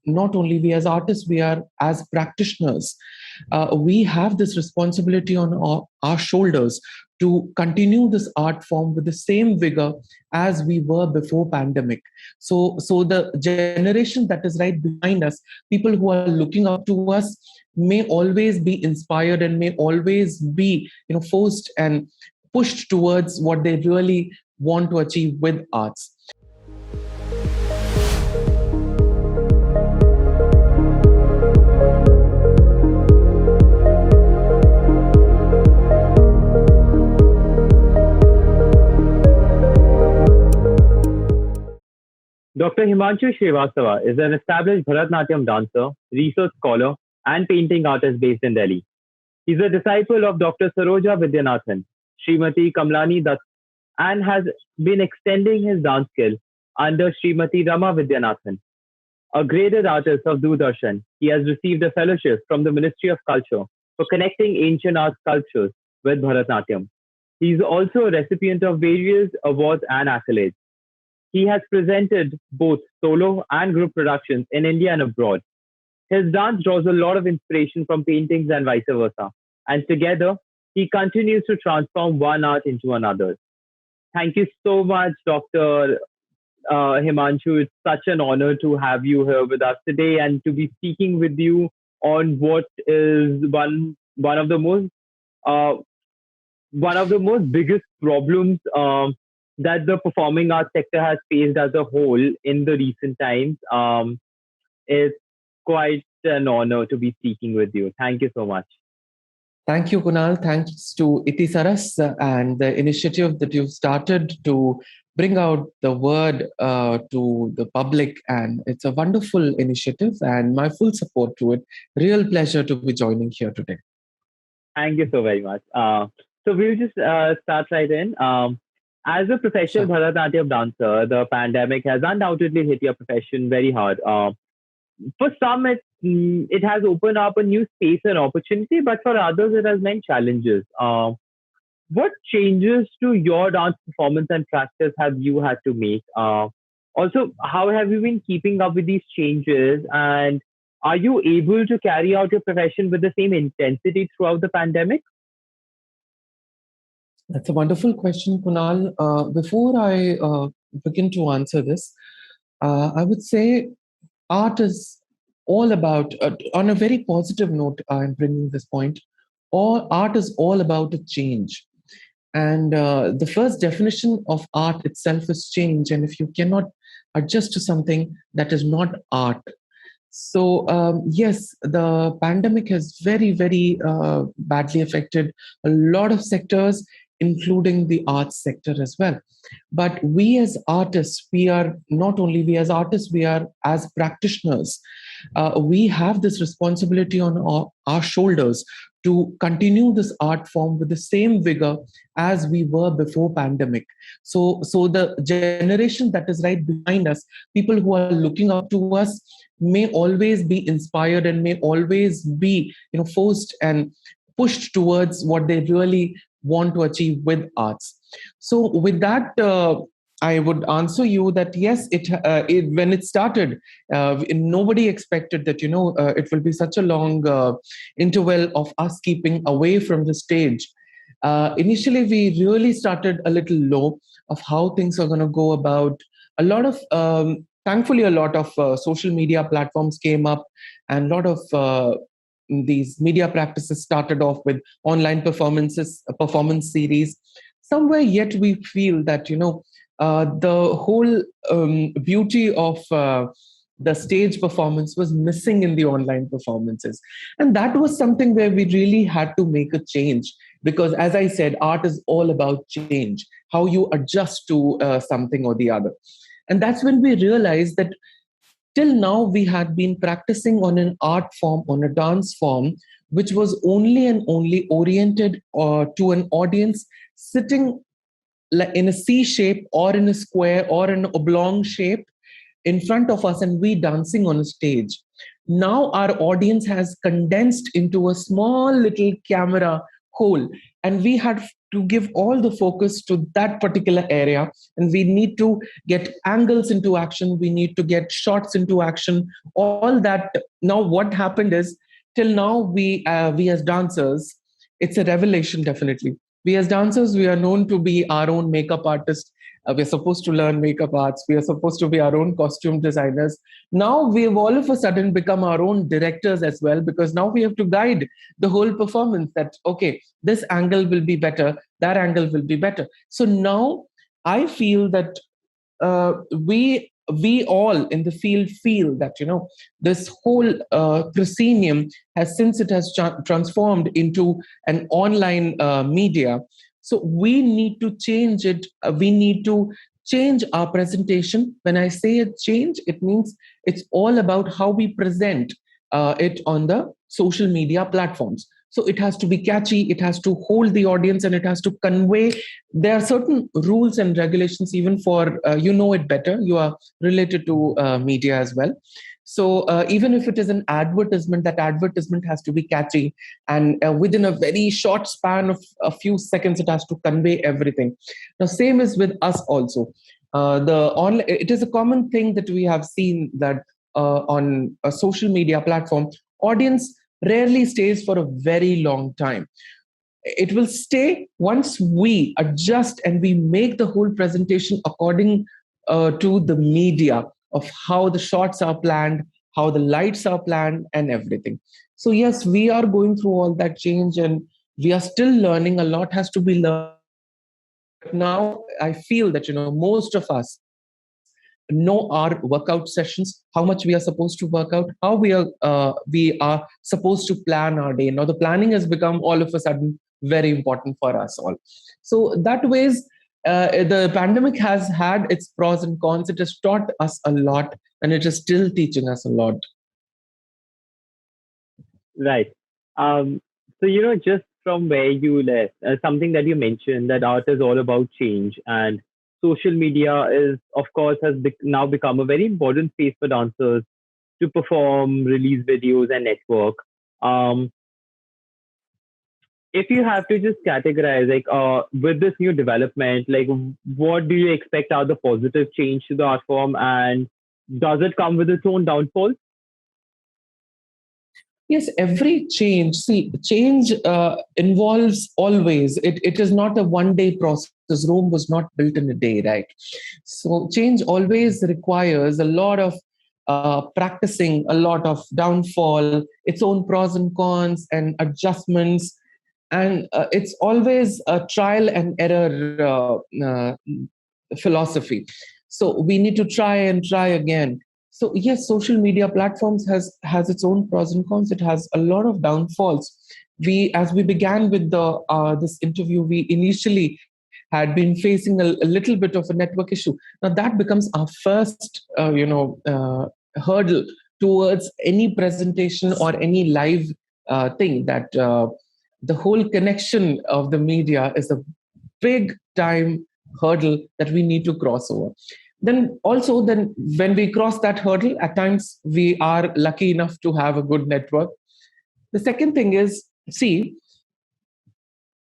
not only we as artists, we are as practitioners. We have this responsibility on our shoulders to continue this art form with the same vigor as we were before pandemic. So the generation that is right behind us, people who are looking up to us, may always be inspired and may always be forced and pushed towards what they really want to achieve with arts. Dr. Himanshu Srivastava is an established Bharatnatyam dancer, research scholar, and painting artist based in Delhi. He's a disciple of Dr. Saroja Vidyanathan, Srimati Kamlani Dutt, and has been extending his dance skill under Srimati Rama Vidyanathan. A graded artist of Doordarshan, he has received a fellowship from the Ministry of Culture for connecting ancient art sculptures with Bharatnatyam. He is also a recipient of various awards and accolades. He has presented both solo and group productions in India and abroad. His dance draws a lot of inspiration from paintings and vice versa, and together he continues to transform one art into another. Thank you so much, Dr. Himanshu. It's such an honor to have you here with us today and to be speaking with you on what is one of the most uh, biggest problems that the performing arts sector has faced as a whole in the recent times. It's quite an honor to be speaking with you. Thank you so much. Thank you, Kunal. Thanks to Itisaras and the initiative that you've started to bring out the word to the public. And it's a wonderful initiative and my full support to it. Real pleasure to be joining here today. Thank you so very much. So we'll just start right in. As a professional Sure. Bharatanatyam dancer, the pandemic has undoubtedly hit your profession very hard. For some, it has opened up a new space and opportunity, but for others, it has meant challenges. What changes to your dance performance and practice have you had to make? Also, how have you been keeping up with these changes? And are you able to carry out your profession with the same intensity throughout the pandemic? That's a wonderful question, Kunal. Before I begin to answer this, I would say art is all about, on a very positive note, I'm bringing this point, all art is all about a change. And the first definition of art itself is change. And if you cannot adjust to something, that is not art. So, yes, the pandemic has very, very badly affected a lot of sectors, including the arts sector as well. But we as artists, we are not only we as artists, we are as practitioners. We have this responsibility on our shoulders to continue this art form with the same vigor as we were before pandemic. So the generation that is right behind us, people who are looking up to us, may always be inspired and may always be forced and pushed towards what they really want to achieve with arts. So with that, I would answer you that yes, when it started, nobody expected that it will be such a long interval of us keeping away from the stage. Initially, we really started a little low of how things are going to go about. A lot of Thankfully, a lot of social media platforms came up, and a lot of these media practices started off with online performances, performance series. Somewhere yet we feel that the whole beauty of the stage performance was missing in the online performances, and that was something where we really had to make a change, because as I said, art is all about change, how you adjust to something or the other. And that's when we realized that till now we had been practicing on an art form, on a dance form, which was only and only oriented to an audience sitting in a C shape or in a square or an oblong shape in front of us, and we dancing on a stage. Now our audience has condensed into a small little camera hole, and we had to give all the focus to that particular area, and we need to get angles into action, we need to get shots into action, all that. Now what happened is, till now we as dancers, it's a revelation. Definitely, we as dancers, we are known to be our own makeup artist. We're supposed to learn makeup arts, we are supposed to be our own costume designers. Now we've all of a sudden become our own directors as well, because now we have to guide the whole performance, that okay, this angle will be better, that angle will be better. So now I feel that we all in the field feel that, this whole proscenium has, since it has transformed into an online media, so we need to change it. We need to change our presentation. When I say a change, it means it's all about how we present it on the social media platforms. So it has to be catchy, it has to hold the audience, and it has to convey. There are certain rules and regulations, even for you know it better, you are related to media as well. So even if it is an advertisement, that advertisement has to be catchy, and within a very short span of a few seconds, it has to convey everything. Now same is with us also. The online, it is a common thing that we have seen that on a social media platform, audience rarely stays for a very long time. It will stay once we adjust and we make the whole presentation according to the media, of how the shots are planned, how the lights are planned, and everything. So yes, we are going through all that change, and we are still learning. A lot has to be learned. But now I feel that, most of us know our workout sessions, how much we are supposed to work out, how we are supposed to plan our day. Now the planning has become all of a sudden very important for us all. So that ways, the pandemic has had its pros and cons. It has taught us a lot, and it is still teaching us a lot. Right. Um, so, just from where you left, something that you mentioned, that art is all about change, and social media is, of course, has now become a very important space for dancers to perform, release videos, and network. Um, if you have to just categorize, like, with this new development, like, what do you expect are the positive change to the art form, and does it come with its own downfalls? Yes, every change. See, change involves always. It is not a one-day process. Rome was not built in a day, right? So change always requires a lot of practicing, a lot of downfall, its own pros and cons, and adjustments, and it's always a trial and error philosophy. So we need to try and try again. So yes, social media platforms has its own pros and cons. It has a lot of downfalls. We, as we began with the this interview, we initially had been facing a little bit of a network issue. Now that becomes our first hurdle towards any presentation or any live thing, that the whole connection of the media is a big time hurdle that we need to cross over. Then also, then when we cross that hurdle, at times we are lucky enough to have a good network. The second thing is, see,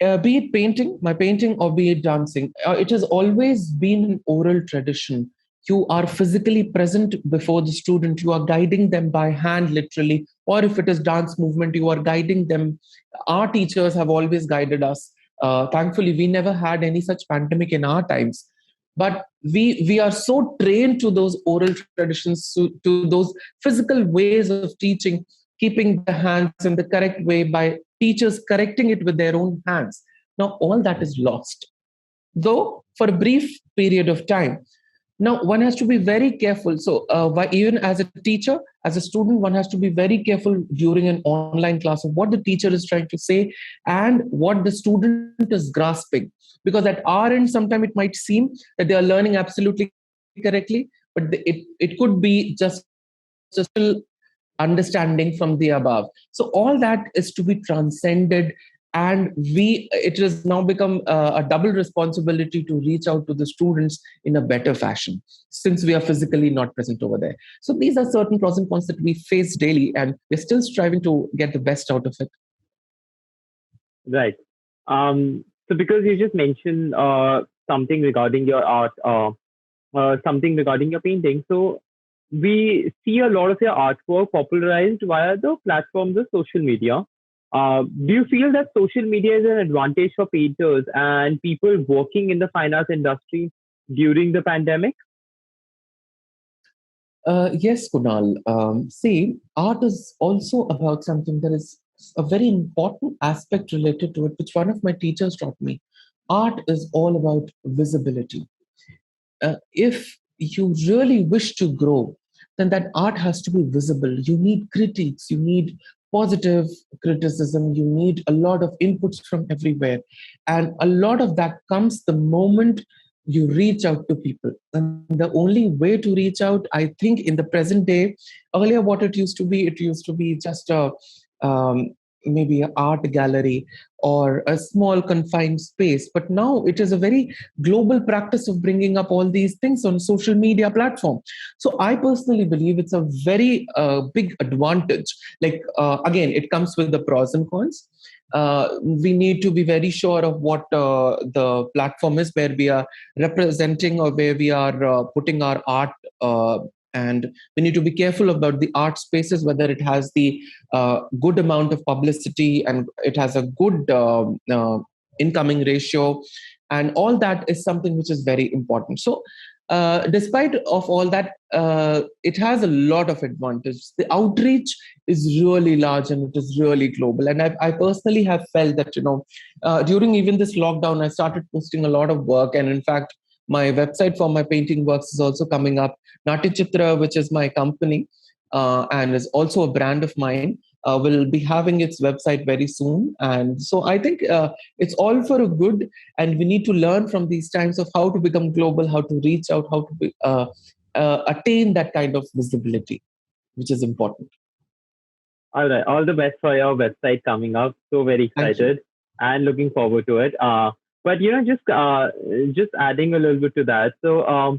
be it painting, my painting, or be it dancing, it has always been an oral tradition. You are physically present before the student, you are guiding them by hand, literally, or if it is dance movement, you are guiding them. Our teachers have always guided us. Thankfully, we never had any such pandemic in our times. But we are so trained to those oral traditions, to those physical ways of teaching, keeping the hands in the correct way by teachers correcting it with their own hands. Now, all that is lost, though for a brief period of time. Now, one has to be very careful. So, even as a teacher, as a student, one has to be very careful during an online class of what the teacher is trying to say and what the student is grasping. Because at our end, sometimes it might seem that they are learning absolutely correctly, but it could be just a still understanding from the above. So all that is to be transcended, and it has now become a double responsibility to reach out to the students in a better fashion, since we are physically not present over there. So these are certain pros and cons that we face daily, and we're still striving to get the best out of it. Right. So because you just mentioned something regarding your art, something regarding your painting. So we see a lot of your artwork popularized via the platforms of social media. Do you feel that social media is an advantage for painters and people working in the fine arts industry during the pandemic? Yes, Kunal. See, art is also about something that is a very important aspect related to it, which one of my teachers taught me. Art is all about visibility. If you really wish to grow, then that art has to be visible. You need critiques, you need positive criticism, you need a lot of inputs from everywhere. And a lot of that comes the moment you reach out to people. And the only way to reach out, I think, in the present day, earlier what it used to be just a um, maybe an art gallery or a small confined space. But now it is a very global practice of bringing up all these things on social media platform. So I personally believe it's a very big advantage. Like again, it comes with the pros and cons. We need to be very sure of what the platform is where we are representing or where we are putting our art, and we need to be careful about the art spaces, whether it has the good amount of publicity and it has a good incoming ratio, and all that is something which is very important. So despite of all that, it has a lot of advantages. The outreach is really large and it is really global, and I personally have felt that, during even this lockdown, I started posting a lot of work, and in fact my website for my painting works is also coming up. Nati Chitra, which is my company and is also a brand of mine, will be having its website very soon. And so I think it's all for a good, and we need to learn from these times of how to become global, how to reach out, how to attain that kind of visibility, which is important. All right. All the best for your website coming up. So very Thank you. excited and looking forward to it. But just adding a little bit to that. So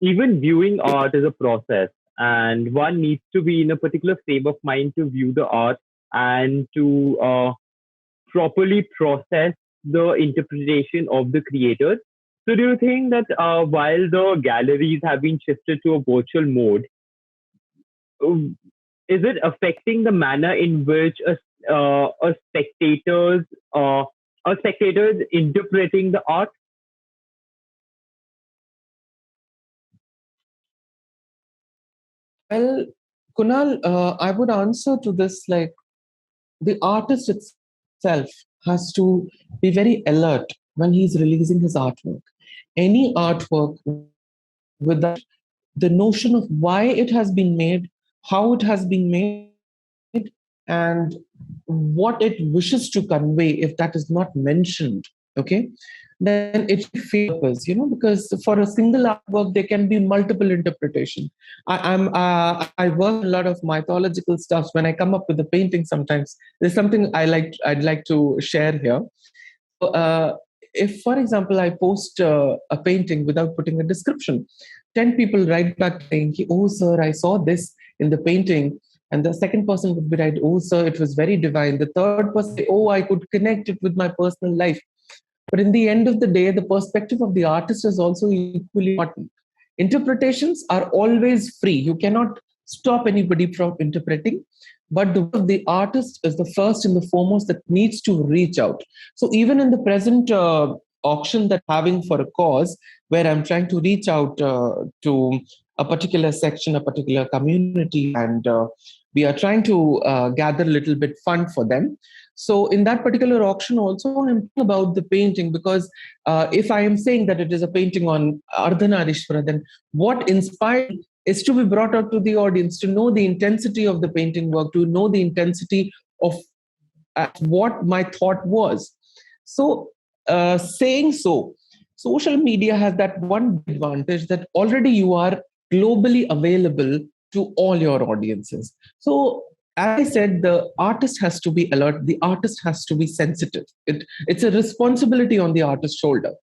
even viewing art is a process, and one needs to be in a particular frame of mind to view the art and to properly process the interpretation of the creators. So, do you think that while the galleries have been shifted to a virtual mode, um, is it affecting the manner in which a spectators uh, a spectators interpreting the art? Well, Kunal, I would answer to this like the artist itself has to be very alert when he's releasing his artwork. Any artwork without the notion of why it has been made, how it has been made, and what it wishes to convey, if that is not mentioned, okay, then it defeats the purpose, because for a single artwork there can be multiple interpretation. I work on a lot of mythological stuff. When I come up with a painting, sometimes there's something I'd like to share here. So if, for example, I post a painting without putting a description, 10 people write back saying, "Oh, sir, I saw this in the painting." And the second person would be right, "Oh, sir, it was very divine." The third person say, "Oh, I could connect it with my personal life." But in the end of the day, the perspective of the artist is also equally important. Interpretations are always free. You cannot stop anybody from interpreting. But the work of the artist is the first and the foremost that needs to reach out. So even in the present auction that I'm having for a cause, where I'm trying to reach out to a particular section, a particular community, and we are trying to gather a little bit fund for them. So in that particular auction also, I'm talking about the painting, because if I am saying that it is a painting on Ardhanarishwara, then what inspired is to be brought out to the audience, to know the intensity of the painting work, to know the intensity of what my thought was. So, saying so, social media has that one big advantage that already you are globally available to all your audiences. So, as I said, the artist has to be alert, the artist has to be sensitive. It's a responsibility on the artist's shoulder.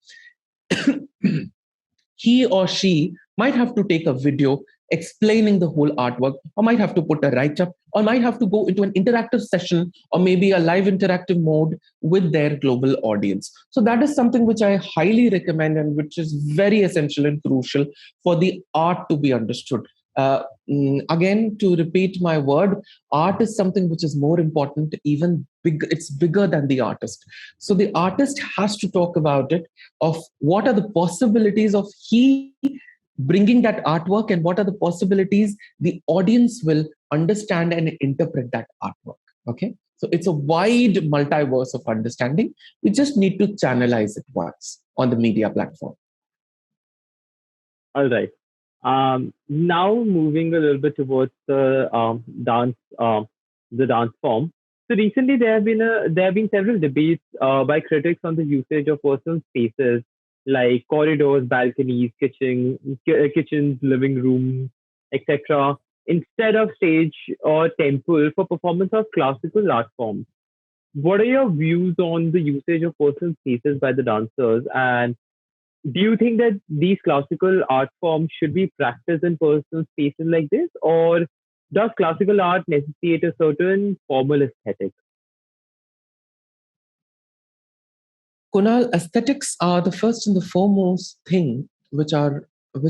He or she might have to take a video explaining the whole artwork, or might have to put a write up, or might have to go into an interactive session or maybe a live interactive mode with their global audience. So that is something which I highly recommend and which is very essential and crucial for the art to be understood. Again, to repeat my word, art is something which is more important, even big, it's bigger than the artist. So the artist has to talk about it, of what are the possibilities of he bringing that artwork, and what are the possibilities the audience will understand and interpret that artwork. Okay, so it's a wide multiverse of understanding. We just need to channelize it once on the media platform. All right. Now moving a little bit towards the dance form. So recently there have been several debates by critics on the usage of personal spaces like corridors, balconies, kitchens, living rooms, etc. instead of stage or temple for performance of classical art forms. What are your views on the usage of personal spaces by the dancers, and do you think that these classical art forms should be practiced in personal spaces like this, or does classical art necessitate a certain formal aesthetic? Kunal, aesthetics are the first and the foremost thing which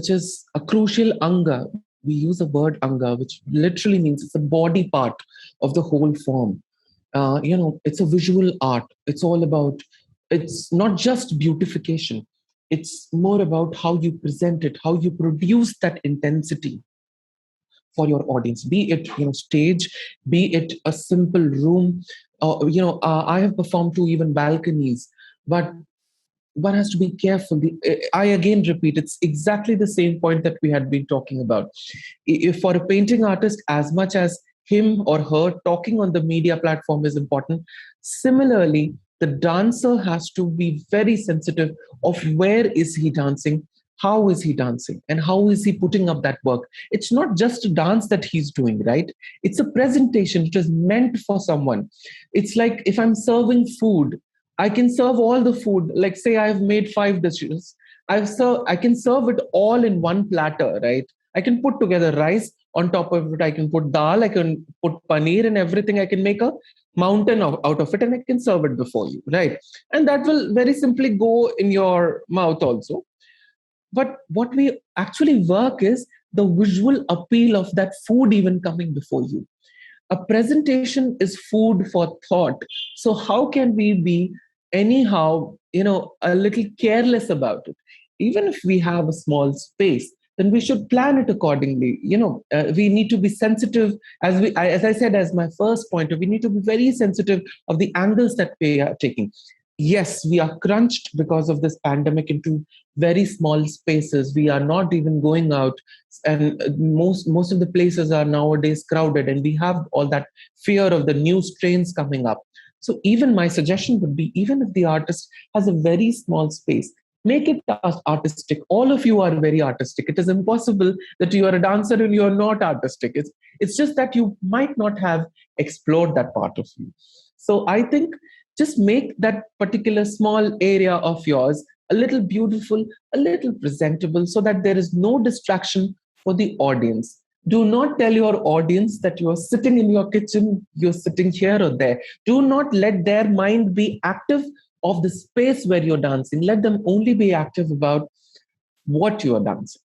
is a crucial anga. We use a word anga, which literally means it's a body part of the whole form. It's a visual art. It's all about, it's not just beautification. It's more about how you present it, how you produce that intensity for your audience, be it stage, be it a simple room. I have performed to even balconies, but one has to be careful. I again repeat, it's exactly the same point that we had been talking about. If for a painting artist, as much as him or her talking on the media platform is important, similarly, the dancer has to be very sensitive of where is he dancing, how is he dancing, and how is he putting up that work. It's not just a dance that he's doing, right? It's a presentation. It is meant for someone. It's like if I'm serving food, I can serve all the food. Like say I've made 5 dishes. I can serve it all in one platter, right? I can put together rice on top of it. I can put dal. I can put paneer and everything. I can make a mountain out of it, and I can serve it before you, right? And that will very simply go in your mouth also. But what we actually work is the visual appeal of that food even coming before you. A presentation is food for thought. So how can we be anyhow a little careless about it? Even if we have a small space, then we should plan it accordingly. We need to be sensitive, as I said, as my first point, we need to be very sensitive of the angles that we are taking. Yes, we are crunched because of this pandemic into very small spaces. We are not even going out, and most of the places are nowadays crowded, and we have all that fear of the new strains coming up. So even my suggestion would be, even if the artist has a very small space, make it artistic. All of you are very artistic. It is impossible that you are a dancer and you are not artistic. It's just that you might not have explored that part of you. So I think just make that particular small area of yours a little beautiful, a little presentable, so that there is no distraction for the audience. Do not tell your audience that you are sitting in your kitchen, you're sitting here or there. Do not let their mind be active of the space where you're dancing. Let them only be active about what you are dancing.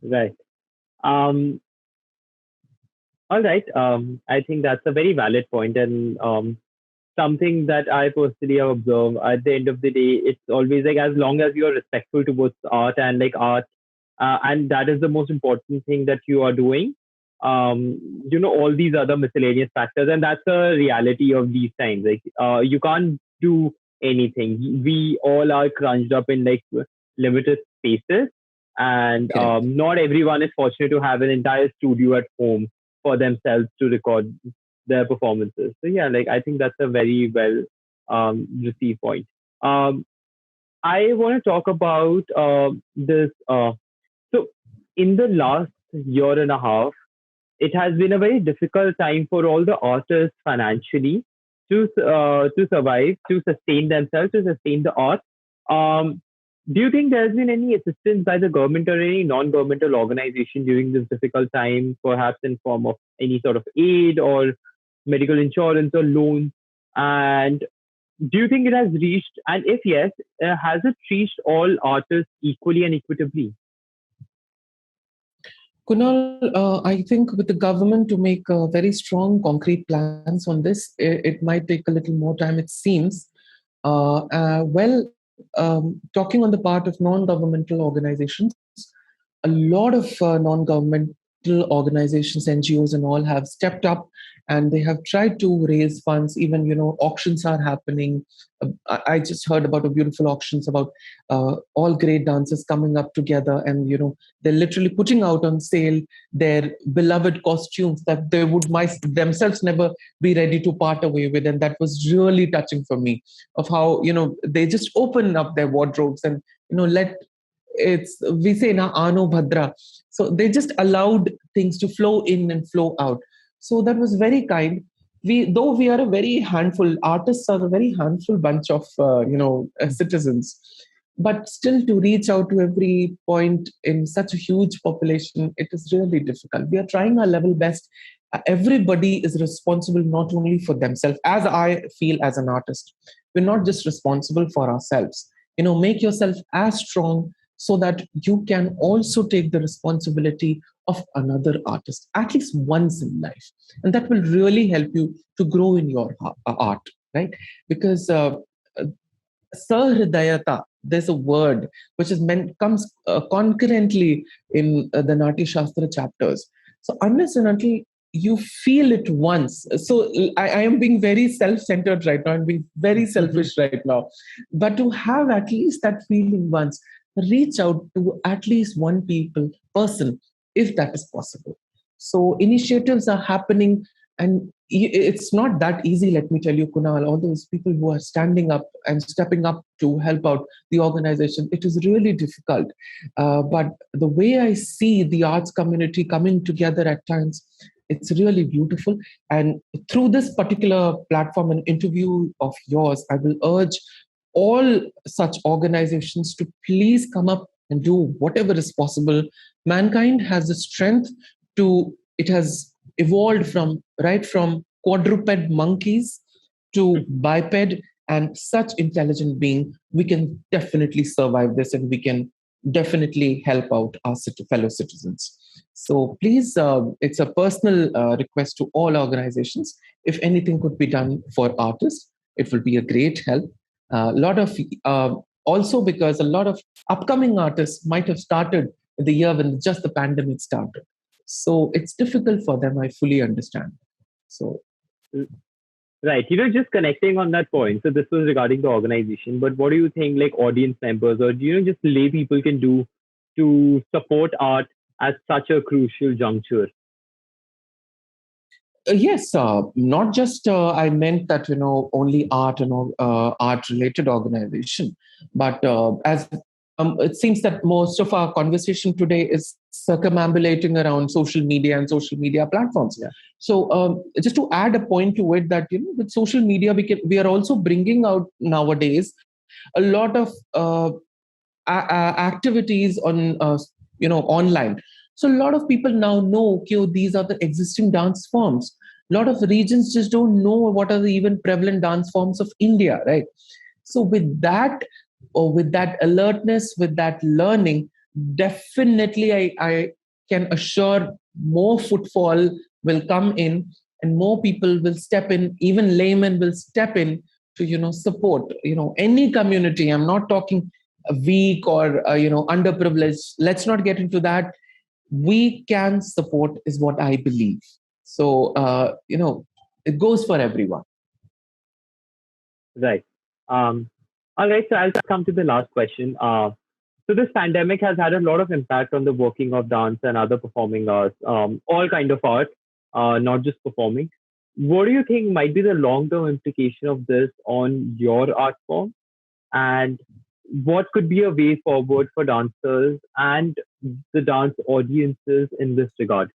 Right. Um, all right. I think that's a very valid point, and something that I personally have observed. At the end of the day, it's always like as long as you are respectful towards art and like art, and that is the most important thing that you are doing. All these other miscellaneous factors, and that's the reality of these times. Like, you can't do anything. We all are crunched up in like limited spaces, and Correct. not everyone is fortunate to have an entire studio at home for themselves to record their performances. So yeah, like I think that's a very well received point. Um, I want to talk about this. So in the last year and a half, it has been a very difficult time for all the artists financially to survive, to sustain themselves, to sustain the art. Um, Do you think there's been any assistance by the government or any non-governmental organization during this difficult time, perhaps in form of any sort of aid or medical insurance or loans? And do you think it has reached, and if yes, has it reached all artists equally and equitably? Kunal, I think with the government to make very strong, concrete plans on this, it might take a little more time, it seems. Talking on the part of non-governmental organizations, a lot of non-governmental organizations, NGOs, and all have stepped up, and they have tried to raise funds. Even auctions are happening. I just heard about a beautiful auctions about all great dancers coming up together, and they're literally putting out on sale their beloved costumes that they would themselves never be ready to part away with, and that was really touching for me. Of how they just open up their wardrobes and let it's we say na ano bhadra, so they just allowed things to flow in and flow out. So that was very kind. We are a very handful, artists are a very handful bunch of citizens, but still to reach out to every point in such a huge population, it is really difficult. We are trying our level best. Everybody is responsible not only for themselves, as I feel as an artist. We're not just responsible for ourselves. Make yourself as strong so that you can also take the responsibility of another artist at least once in life, and that will really help you to grow in your art, right? Because Sahridayata, there's a word which is meant comes concurrently in the Nati Shastra chapters. So unless and until you feel it once, so I am being very self-centered right now and being very selfish right now, but to have at least that feeling once, reach out to at least one person, if that is possible. So initiatives are happening, and it's not that easy, let me tell you, Kunal. All those people who are standing up and stepping up to help out the organization, it is really difficult. But the way I see the arts community coming together at times, it's really beautiful. And through this particular platform and interview of yours, I will urge all such organizations to please come up and do whatever is possible. Mankind has the strength to, it has evolved from right from quadruped monkeys to biped and such intelligent being. We can definitely survive this, and we can definitely help out our fellow citizens. So please, it's a personal request to all organizations. If anything could be done for artists, it will be a great help. A lot of also because a lot of upcoming artists might have started the year when just the pandemic started, so it's difficult for them. I fully understand. So Right. Just connecting on that point. So this was regarding the organization, but what do you think like audience members or just lay people can do to support art at such a crucial juncture? yes, not just I meant that only art and art related organization, but as it seems that most of our conversation today is circumambulating around social media and social media platforms. Yeah. So just to add a point to it, that with social media we are also bringing out nowadays a lot of activities on online. So a lot of people now know, okay, these are the existing dance forms. A lot of regions just don't know what are the even prevalent dance forms of India, right? So with that, or with that alertness, with that learning, definitely I can assure more footfall will come in, and more people will step in, even laymen will step in to support any community. I'm not talking weak or underprivileged. Let's not get into that. We can support is what I believe. So it goes for everyone. Right. Um, all right. So I'll come to the last question. So this pandemic has had a lot of impact on the working of dance and other performing arts, all kind of art, not just performing. What do you think might be the long-term implication of this on your art form? And what could be a way forward for dancers and the dance audiences in this regard?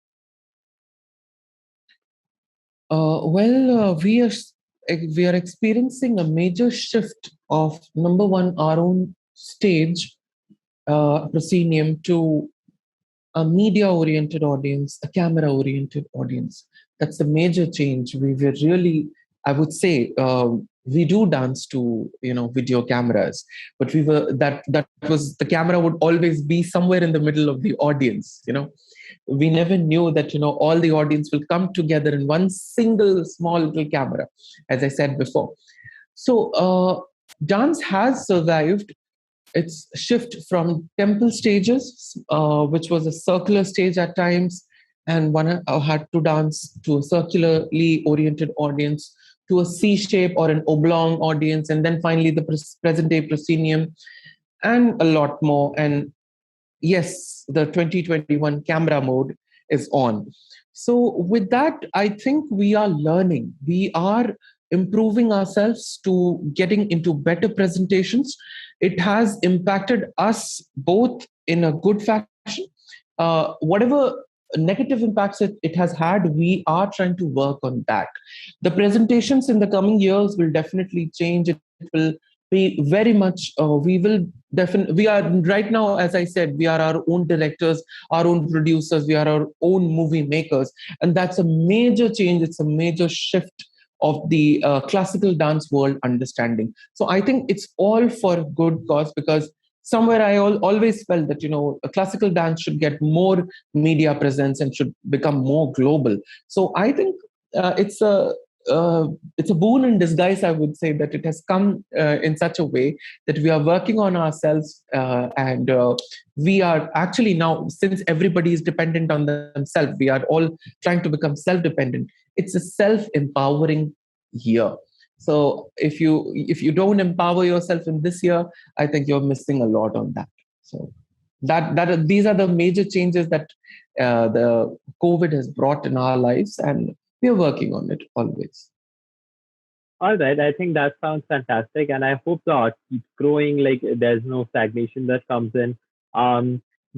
We are experiencing a major shift of, number one, our own stage, proscenium, to a media oriented audience, a camera oriented audience. That's a major change. We were really, I would say, we do dance to video cameras, but that was the camera would always be somewhere in the middle of the audience. We never knew that all the audience will come together in one single small little camera, as I said before. So dance has survived its shift from temple stages, which was a circular stage at times, and one had to dance to a circularly oriented audience, to a C shape or an oblong audience, and then finally the present day proscenium, and a lot more. And yes, the 2021 camera mode is on. So, with that, I think we are learning. We are improving ourselves to getting into better presentations. It has impacted us both in a good fashion. Whatever negative impacts it has had, we are trying to work on that. The presentations in the coming years will definitely change. It will be very much, we are right now, as I said, we are our own directors, our own producers, we are our own movie makers, and that's a major change. It's a major shift of the classical dance world understanding. So I think it's all for good cause, because somewhere I always felt that a classical dance should get more media presence and should become more global. So I think it's a it's a boon in disguise, I would say, that it has come in such a way that we are working on ourselves, and we are actually now, since everybody is dependent on themselves, we are all trying to become self-dependent. It's a self-empowering year. So if you don't empower yourself in this year, I think you're missing a lot on that. So these are the major changes that the COVID has brought in our lives, and we are working on it always. All right, I think that sounds fantastic, and I hope the art keeps growing. Like there's no stagnation that comes in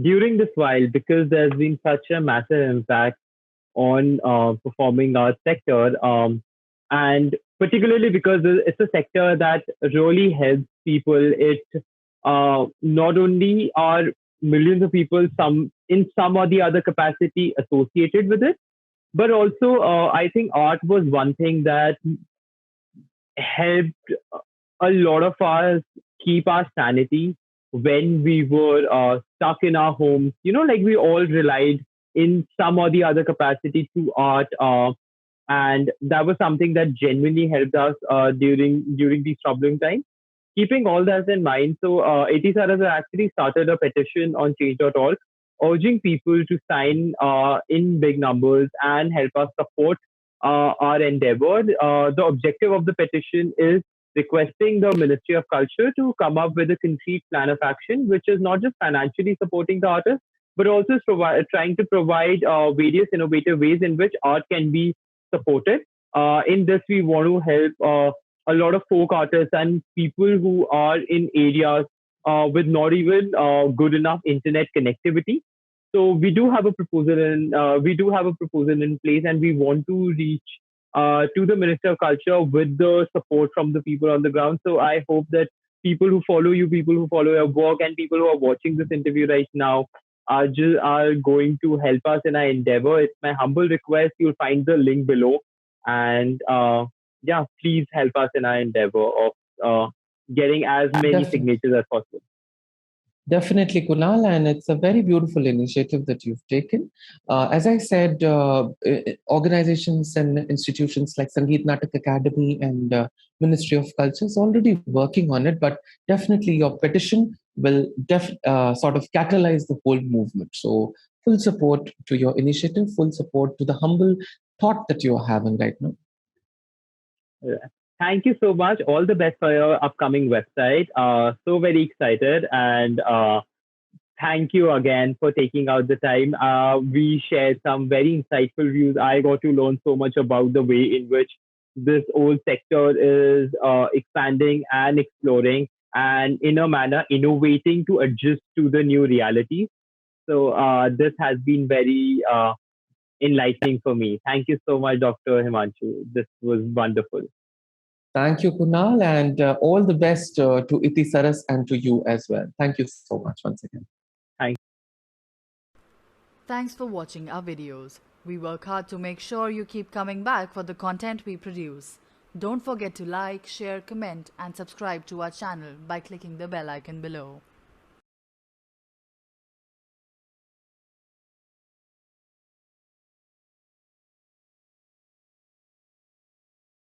during this while, because there's been such a massive impact on performing arts sector, and particularly because it's a sector that really helps people. It not only are millions of people some in some or the other capacity associated with it, but also I think art was one thing that helped a lot of us keep our sanity when we were stuck in our homes. Like we all relied in some or the other capacity to art, and that was something that genuinely helped us during these troubling times. Keeping all that in mind, so AT has actually started a petition on change.org urging people to sign in big numbers and help us support our endeavor. The objective of the petition is requesting the Ministry of Culture to come up with a concrete plan of action, which is not just financially supporting the artists, but also trying to provide various innovative ways in which art can be supported. In this, we want to help a lot of folk artists and people who are in areas with not even good enough internet connectivity. So we do have a proposal in place, and we want to reach to the Minister of Culture with the support from the people on the ground. So I hope that people who follow you, people who follow your work, and people who are watching this interview right now are going to help us in our endeavor. It's my humble request. You'll find the link below, and yeah, please help us in our endeavor of getting as many Definitely. signatures as possible. Definitely, Kunal, and it's a very beautiful initiative that you've taken. As I said, organizations and institutions like Sangeet Natak Academy and Ministry of Culture is already working on it, but definitely your petition will sort of catalyze the whole movement. So, full support to your initiative, full support to the humble thought that you're having right now. Yeah. Thank you so much. All the best for your upcoming website. So very excited, and thank you again for taking out the time. We shared some very insightful views. I got to learn so much about the way in which this whole sector is expanding and exploring, and in a manner innovating to adjust to the new realities. So this has been very enlightening for me. Thank you so much, Dr. Himanshu. This was wonderful. Thank you, Kunal, and all the best to Iti Saras and to you as well. Thank you so much once again. Thank Thanks for watching our videos. We work hard to make sure you keep coming back for the content we produce. Don't forget to like, share, comment and subscribe to our channel by clicking the bell icon below.